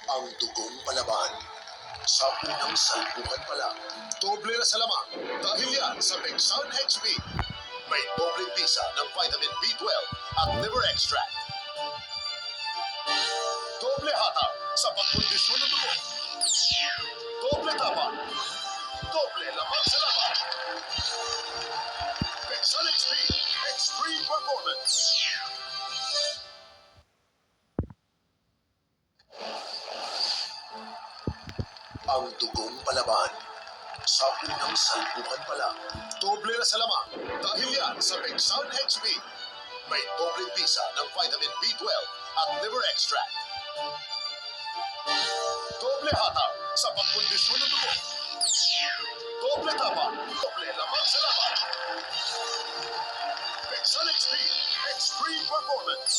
Ang dugong palaban. Sa unang salpukan pa lang, doble na sa lamang dahil yan sa Pexan XP. May dobleng bisa ng vitamin B12 at liver extract. Doble hatak sa pagkondisyon ng dugo. Doble tapat. Doble laman sa laban. Pexan XP. Extreme Performance. Ang dugong palaban. Sa unang salpukan pa lang, doble na sa lamang dahil yan sa Pexan XP. May dobleng bisa ng vitamin B12 at liver extract. Doble hatak sa pagkondisyon ng dugo. Doble tapat. Doble laman sa laban. Pexan XP. Extreme Performance.